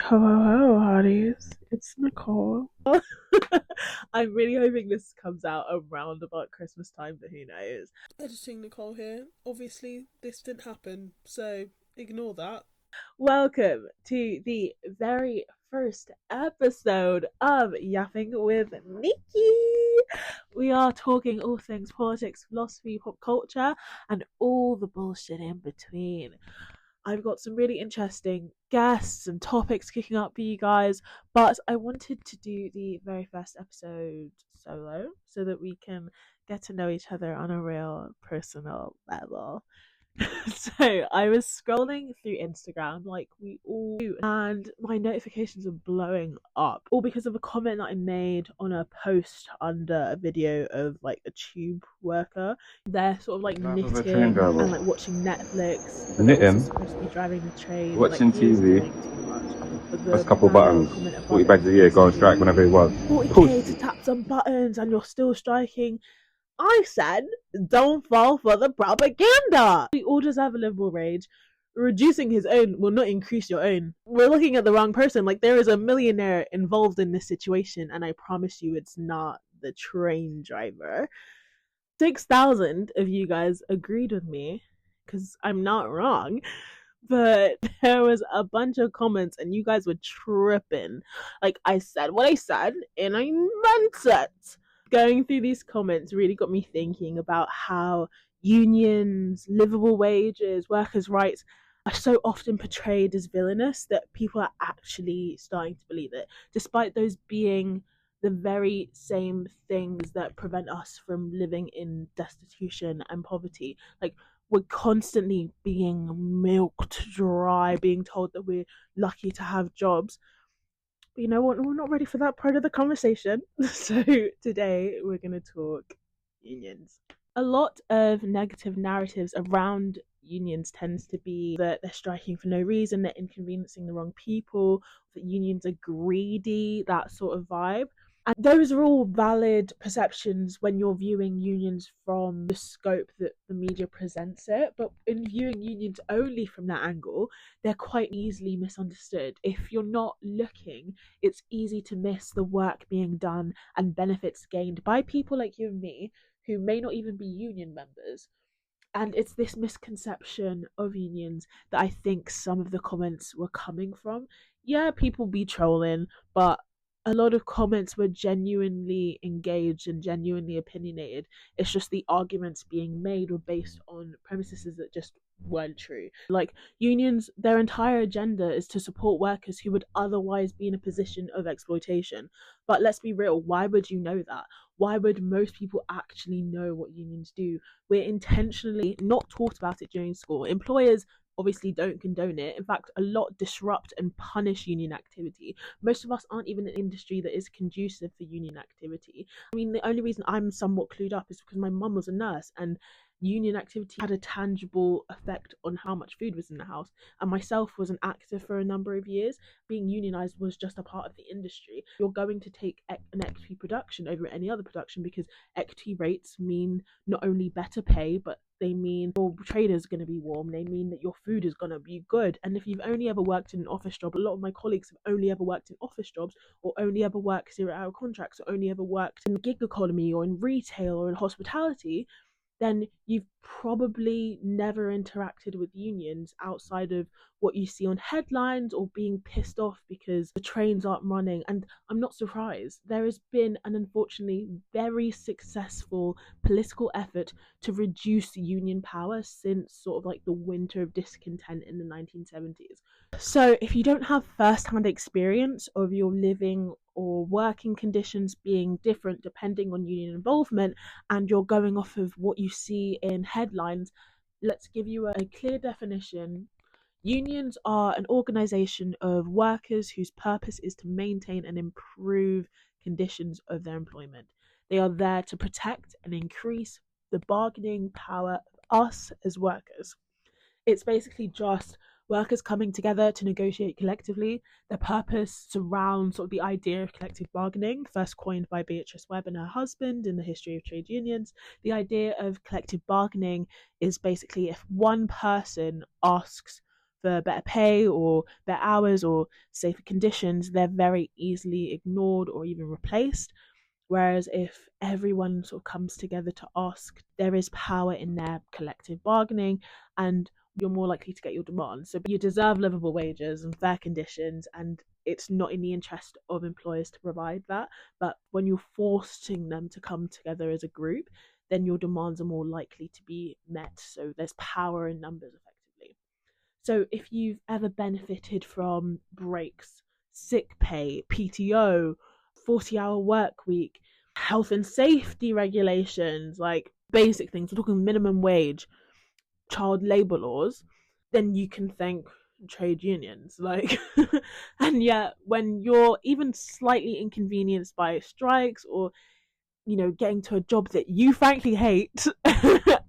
Hello, hotties. It's Nicole. I'm really hoping this comes out around about Christmas time, but who knows? Editing Nicole here. Obviously, this didn't happen, so ignore that. Welcome to the very first episode of Yapping with Nikki. We are talking all things politics, philosophy, pop culture, and all the bullshit in between. I've got some really interesting guests and topics kicking up for you guys, but I wanted to do the very first episode solo so that we can get to know each other on a real personal level. So I was scrolling through Instagram like we all do, and my notifications are blowing up, all because of a comment that I made on a post under a video of like a tube worker. They're sort of like Life of a train knitting driver. and like watching Netflix, but they're also supposed to be driving the train. Watching Like he is TV, doing too much. But press a the couple final buttons, comment above 40 it bags was a year, go on strike basically whenever he wants. 40k to tap some buttons and you're still striking. I said, don't fall for the propaganda. We all deserve a livable wage. Reducing his own will not increase your own. We're looking at the wrong person. Like, there is a millionaire involved in this situation, and I promise you it's not the train driver. 6,000 of you guys agreed with me, because I'm not wrong. But there was a bunch of comments, and you guys were tripping. Like, I said what I said, and I meant it. Going through these comments really got me thinking about how unions, livable wages, workers' rights are so often portrayed as villainous that people are actually starting to believe it, despite those being the very same things that prevent us from living in destitution and poverty. Like, we're constantly being milked dry, being told that we're lucky to have jobs. But you know what? We're not ready for that part of the conversation. So today we're going to talk unions. A lot of negative narratives around unions tends to be that they're striking for no reason, they're inconveniencing the wrong people, that unions are greedy, that sort of vibe. And those are all valid perceptions when you're viewing unions from the scope that the media presents it. But in viewing unions only from that angle, they're quite easily misunderstood. If you're not looking, it's easy to miss the work being done and benefits gained by people like you and me who may not even be union members. And it's this misconception of unions that I think some of the comments were coming from. Yeah, people be trolling, but a lot of comments were genuinely engaged and genuinely opinionated. It's just the arguments being made were based on premises that just weren't true. Like, unions, their entire agenda is to support workers who would otherwise be in a position of exploitation. But let's be real, why would you know that? Why would most people actually know what unions do? We're intentionally not taught about it during school. Employers obviously don't condone it. In fact, a lot disrupt and punish union activity. Most of us aren't even in an industry that is conducive for union activity. I mean, the only reason I'm somewhat clued up is because my mum was a nurse, and union activity had a tangible effect on how much food was in the house. And myself was an actor for a number of years. Being unionized was just a part of the industry. You're going to take an equity production over any other production because equity rates mean not only better pay, but they mean your trader's going to be warm. They mean that your food is going to be good. And if you've only ever worked in an office job, a lot of my colleagues have only ever worked in office jobs, or only ever worked 0 hour contracts, or only ever worked in the gig economy or in retail or in hospitality, then you've probably never interacted with unions outside of what you see on headlines or being pissed off because the trains aren't running. And I'm not surprised. There has been an unfortunately very successful political effort to reduce union power since sort of like the winter of discontent in the 1970s. So, if you don't have first hand experience of your living or working conditions being different depending on union involvement, and you're going off of what you see in headlines, let's give you a clear definition. Unions are an organization of workers whose purpose is to maintain and improve conditions of their employment. They are there to protect and increase the bargaining power of us as workers. It's basically just workers coming together to negotiate collectively. Their purpose surrounds sort of the idea of collective bargaining, first coined by Beatrice Webb and her husband in the history of trade unions. The idea of collective bargaining is basically if one person asks for better pay or better hours or safer conditions, they're very easily ignored or even replaced. Whereas if everyone sort of comes together to ask, there is power in their collective bargaining, and you're more likely to get your demands. So you deserve livable wages and fair conditions, and it's not in the interest of employers to provide that. But when you're forcing them to come together as a group, then your demands are more likely to be met. So there's power in numbers effectively. So if you've ever benefited from breaks, sick pay, PTO, 40-hour work week, health and safety regulations, like basic things, we're talking minimum wage, child labor laws, then you can thank trade unions. Like, and yet when you're even slightly inconvenienced by strikes or getting to a job that you frankly hate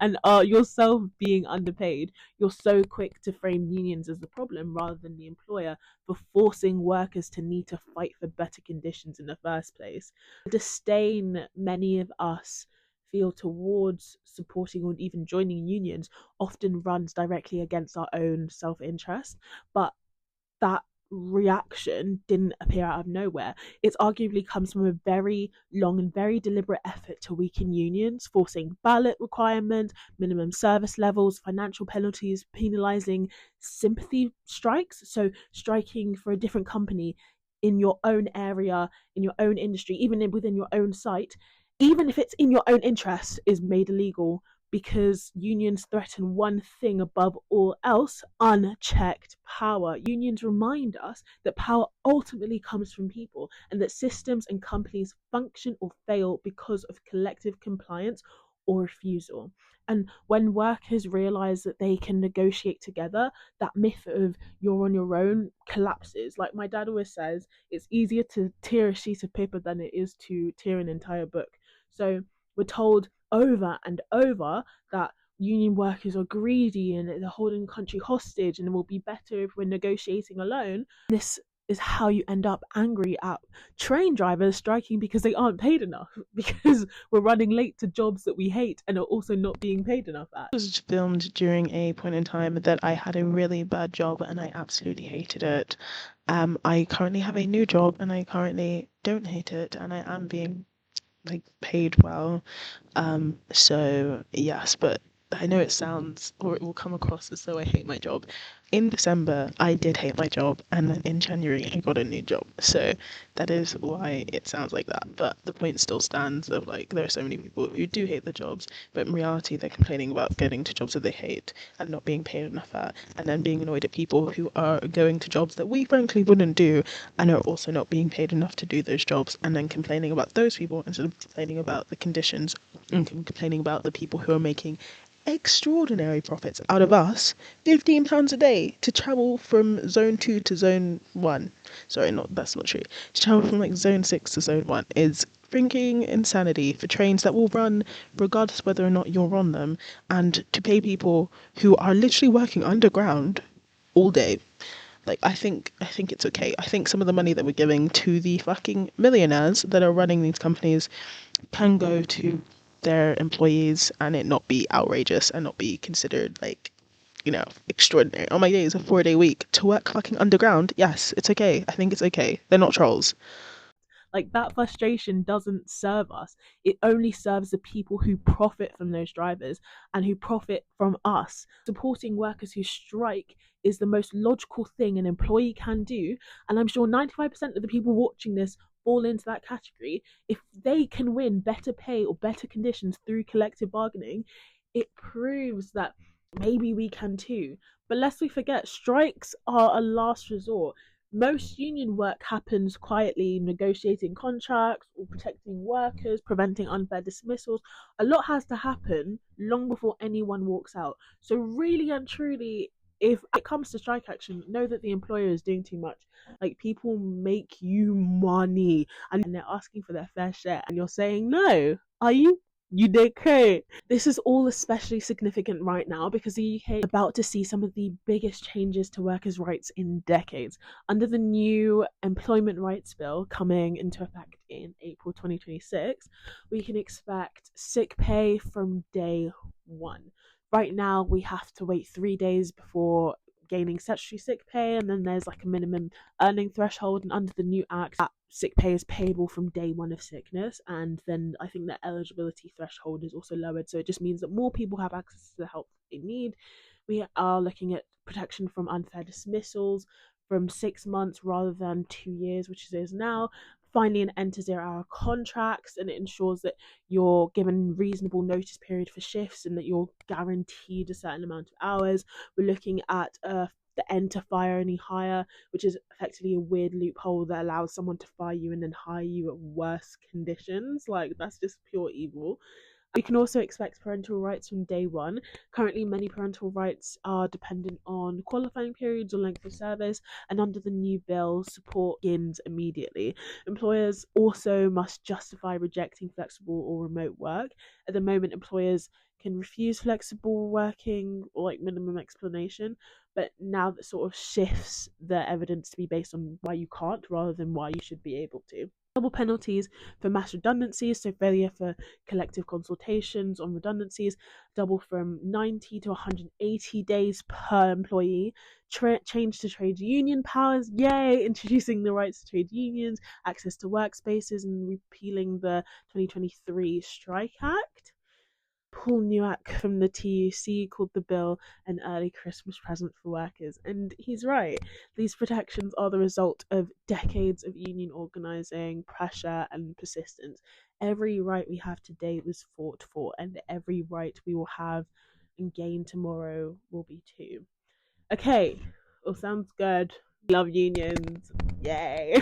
and are yourself being underpaid, you're so quick to frame unions as the problem rather than the employer for forcing workers to need to fight for better conditions in the first place. The disdain many of us feel towards supporting or even joining unions often runs directly against our own self-interest, but that reaction didn't appear out of nowhere. It arguably comes from a very long and very deliberate effort to weaken unions, forcing ballot requirements, minimum service levels, financial penalties, penalising sympathy strikes. So striking for a different company in your own area, in your own industry, even within your own site, even if it's in your own interest, is made illegal because unions threaten one thing above all else: unchecked power. Unions remind us that power ultimately comes from people and that systems and companies function or fail because of collective compliance or refusal. And when workers realize that they can negotiate together, that myth of you're on your own collapses. Like my dad always says, it's easier to tear a sheet of paper than it is to tear an entire book. So we're told over and over that union workers are greedy and they're holding the country hostage and it will be better if we're negotiating alone. This is how you end up angry at train drivers striking because they aren't paid enough, because we're running late to jobs that we hate and are also not being paid enough at. It was filmed during a point in time that I had a really bad job and I absolutely hated it. I currently have a new job and I currently don't hate it and I am being paid well. So yes, but I know it sounds or it will come across as though I hate my job. In December, I did hate my job, and then in January, I got a new job. So that is why it sounds like that. But the point still stands of there are so many people who do hate the jobs, but in reality, they're complaining about getting to jobs that they hate and not being paid enough at, and then being annoyed at people who are going to jobs that we frankly wouldn't do and are also not being paid enough to do those jobs, and then complaining about those people instead of complaining about the conditions and complaining about the people who are making extraordinary profits out of us. £15 a day to travel from zone 2 to zone 1. Sorry, that's not true. To travel from zone 6 to zone 1 is freaking insanity for trains that will run regardless whether or not you're on them, and to pay people who are literally working underground all day. I think it's okay. I think some of the money that we're giving to the fucking millionaires that are running these companies can go to their employees and it not be outrageous and not be considered extraordinary. Oh my days, a 4-day week to work fucking underground. Yes, it's okay. I think it's okay. They're not trolls. That frustration doesn't serve us. It only serves the people who profit from those drivers and who profit from us. Supporting workers who strike is the most logical thing an employee can do, and I'm sure 95% of the people watching this fall into that category. If they can win better pay or better conditions through collective bargaining, it proves that maybe we can too. But lest we forget, strikes are a last resort. Most union work happens quietly, negotiating contracts or protecting workers, preventing unfair dismissals. A lot has to happen long before anyone walks out. So really and truly, if it comes to strike action, know that the employer is doing too much. People make you money and they're asking for their fair share, and you're saying no. Are you? You did great. This is all especially significant right now because the UK is about to see some of the biggest changes to workers' rights in decades. Under the new Employment Rights Bill coming into effect in April 2026, we can expect sick pay from day one. Right now, we have to wait 3 days before gaining statutory sick pay, and then there's like a minimum earning threshold, and under the new act that sick pay is payable from day one of sickness, and then I think the eligibility threshold is also lowered, so it just means that more people have access to the help they need. We are looking at protection from unfair dismissals from 6 months rather than 2 years, which it is now. Finally, an end to 0-hour contracts, and it ensures that you're given reasonable notice period for shifts and that you're guaranteed a certain amount of hours. We're looking at the end to fire any hire, which is effectively a weird loophole that allows someone to fire you and then hire you at worse conditions. Like, that's just pure evil. We can also expect parental rights from day one. Currently, many parental rights are dependent on qualifying periods or length of service, and under the new bill, support begins immediately. Employers also must justify rejecting flexible or remote work. At the moment, employers can refuse flexible working or like minimum explanation, but now that sort of shifts the evidence to be based on why you can't rather than why you should be able to. Double penalties for mass redundancies, so failure for collective consultations on redundancies, double from 90 to 180 days per employee. Change to trade union powers, yay! Introducing the rights to trade unions, access to workspaces, and repealing the 2023 Strike Act. Paul Newak from the TUC called the bill an early Christmas present for workers, and he's right. These protections are the result of decades of union organising, pressure, and persistence. Every right we have today was fought for, and every right we will have and gain tomorrow will be too. Okay, all sounds good. Love unions, yay!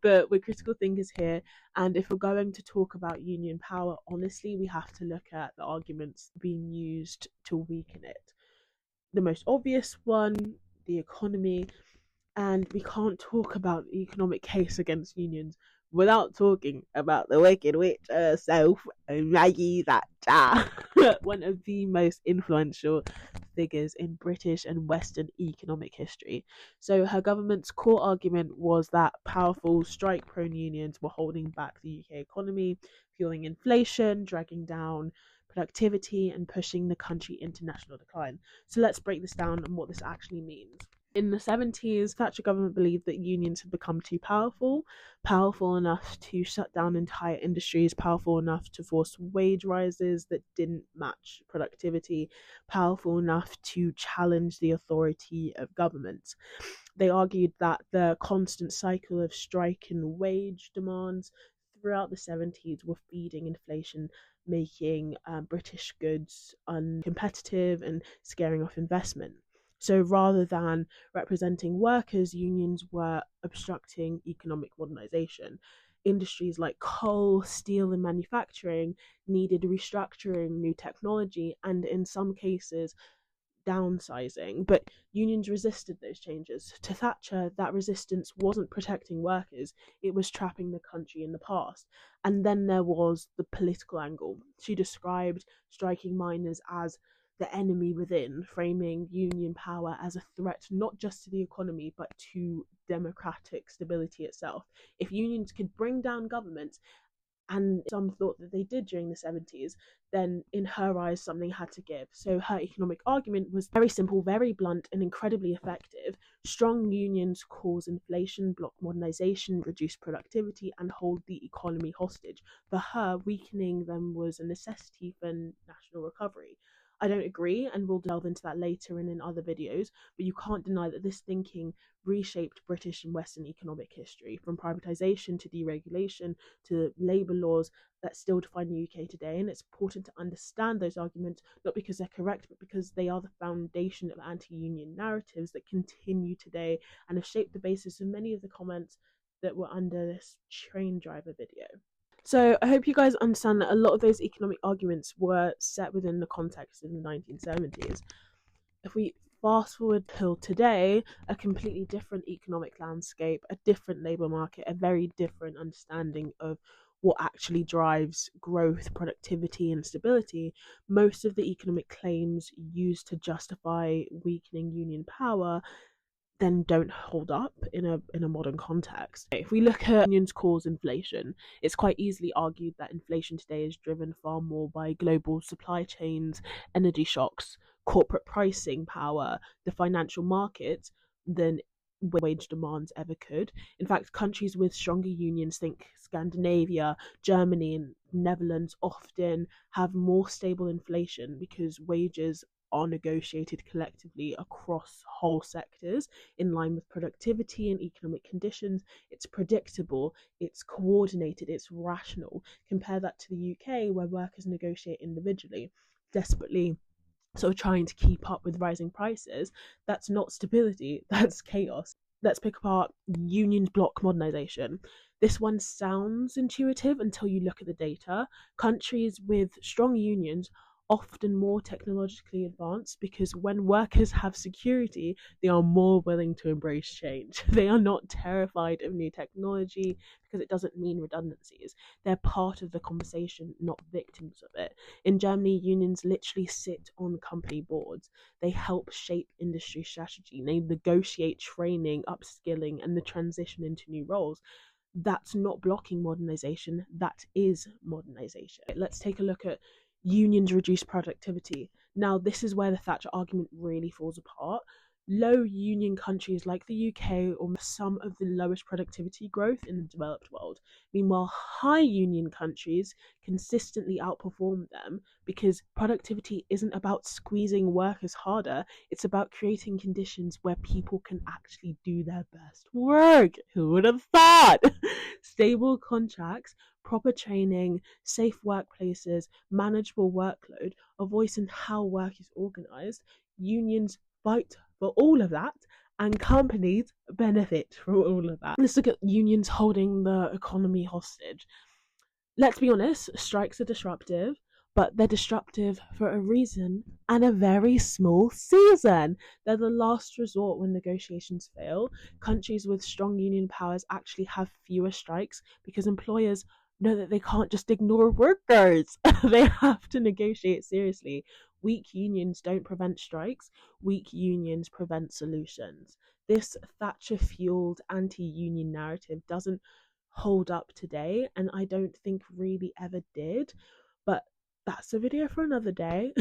But we're critical thinkers here, and if we're going to talk about union power, honestly, we have to look at the arguments being used to weaken it. The most obvious one, the economy, and we can't talk about the economic case against unions without talking about the Wicked Witch herself, Maggie Thatcher, one of the most influential figures in British and Western economic history. So her government's core argument was that powerful strike-prone unions were holding back the UK economy, fueling inflation, dragging down productivity, and pushing the country into national decline. So let's break this down and what this actually means. In the 70s, Thatcher government believed that unions had become too powerful enough to shut down entire industries, powerful enough to force wage rises that didn't match productivity, powerful enough to challenge the authority of government. They argued that the constant cycle of strike and wage demands throughout the 70s were feeding inflation, making British goods uncompetitive and scaring off investment. So rather than representing workers, unions were obstructing economic modernisation. Industries like coal, steel, and manufacturing needed restructuring, new technology, and in some cases, downsizing, but unions resisted those changes. To Thatcher, that resistance wasn't protecting workers, it was trapping the country in the past. And then there was the political angle. She described striking miners as the enemy within, framing union power as a threat not just to the economy but to democratic stability itself. If unions could bring down governments, and some thought that they did during the 70s, then in her eyes something had to give. So her economic argument was very simple, very blunt, and incredibly effective. Strong unions cause inflation, block modernisation, reduce productivity, and hold the economy hostage. For her, weakening them was a necessity for national recovery. I don't agree, and we'll delve into that later and in other videos, but you can't deny that this thinking reshaped British and Western economic history, from privatisation to deregulation to labour laws that still define the UK today. And it's important to understand those arguments, not because they're correct, but because they are the foundation of anti-union narratives that continue today and have shaped the basis of many of the comments that were under this train driver video. So I hope you guys understand that a lot of those economic arguments were set within the context of the 1970s. If we fast forward till today, a completely different economic landscape, a different labour market, a very different understanding of what actually drives growth, productivity, and stability, most of the economic claims used to justify weakening union power then don't hold up in a modern context. If we look at unions cause inflation, it's quite easily argued that inflation today is driven far more by global supply chains, energy shocks, corporate pricing power, the financial markets, than wage demands ever could. In fact, countries with stronger unions, think Scandinavia, Germany, and Netherlands, often have more stable inflation because wages are negotiated collectively across whole sectors in line with productivity and economic conditions. It's predictable, it's coordinated, it's rational. Compare that to the UK, where workers negotiate individually, desperately sort of trying to keep up with rising prices. That's not stability, that's chaos. Let's pick apart unions block modernization. This one sounds intuitive until you look at the data. Countries with strong unions often more technologically advanced because when workers have security, they are more willing to embrace change. They are not terrified of new technology because it doesn't mean redundancies. They're part of the conversation, not victims of it. In Germany, unions literally sit on company boards. They help shape industry strategy. They negotiate training, upskilling, and the transition into new roles. That's not blocking modernization, that is modernization. Let's take a look at unions reduce productivity. Now, this is where the Thatcher argument really falls apart. Low union countries like the UK or some of the lowest productivity growth in the developed world. Meanwhile, high union countries consistently outperform them because productivity isn't about squeezing workers harder, it's about creating conditions where people can actually do their best work. Who would have thought? Stable contracts, proper training, safe workplaces, manageable workload, a voice in how work is organized. Unions fight for all of that, and companies benefit from all of that. Let's look at unions holding the economy hostage. Let's be honest, strikes are disruptive, but they're disruptive for a reason and a very small season. They're the last resort when negotiations fail. Countries with strong union powers actually have fewer strikes because employers know that they can't just ignore workers. They have to negotiate seriously. Weak unions don't prevent strikes, weak unions prevent solutions. This Thatcher fueled anti union narrative doesn't hold up today, and I don't think really ever did, but that's a video for another day.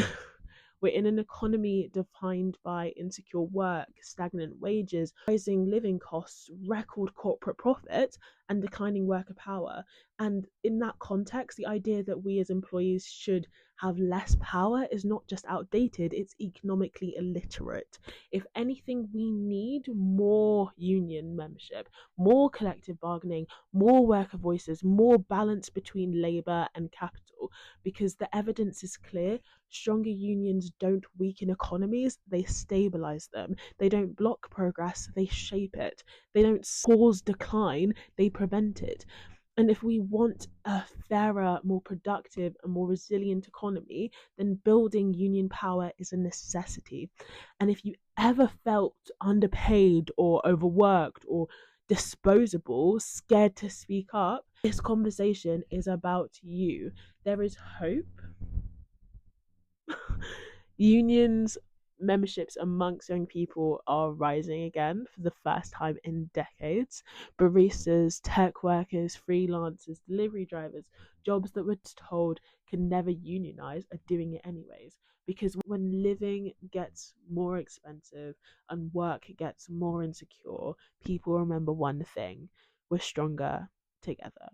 We're in an economy defined by insecure work, stagnant wages, rising living costs, record corporate profit, and declining worker power. And in that context, the idea that we as employees should have less power is not just outdated, it's economically illiterate. If anything, we need more union membership, more collective bargaining, more worker voices, more balance between labour and capital, because the evidence is clear. Stronger unions don't weaken economies, they stabilize them. They don't block progress, they shape it. They don't cause decline, they prevent it. And if we want a fairer, more productive, and more resilient economy, then building union power is a necessity. And if you ever felt underpaid or overworked or disposable, scared to speak up, this conversation is about you. There is hope. Unions memberships amongst young people are rising again for the first time in decades. Baristas, tech workers, freelancers, delivery drivers, jobs that we're told can never unionize are doing it anyways. Because when living gets more expensive and work gets more insecure, people remember one thing: we're stronger together.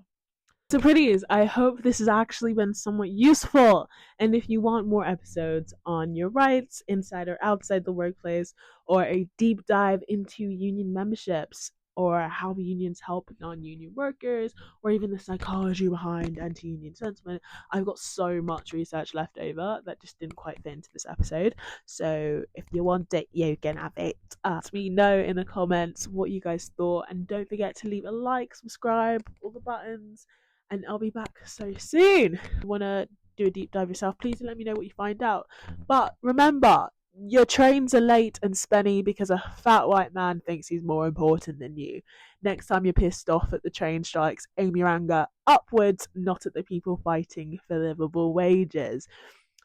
So pretties, I hope this has actually been somewhat useful. And if you want more episodes on your rights, inside or outside the workplace, or a deep dive into union memberships, or how unions help non-union workers, or even the psychology behind anti-union sentiment, I've got so much research left over that just didn't quite fit into this episode. So if you want it, you can have it. Let me know in the comments what you guys thought, and don't forget to leave a like, subscribe, all the buttons, and I'll be back so soon. If you want to do a deep dive yourself, please let me know what you find out. But remember, your trains are late and spenny because a fat white man thinks he's more important than you. Next time you're pissed off at the train strikes, aim your anger upwards, not at the people fighting for livable wages,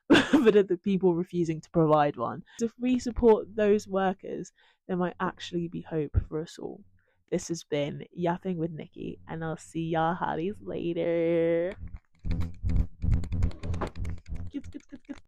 but at the people refusing to provide one. If we support those workers, there might actually be hope for us all. This has been Yapping with Nikki, and I'll see y'all hotties later.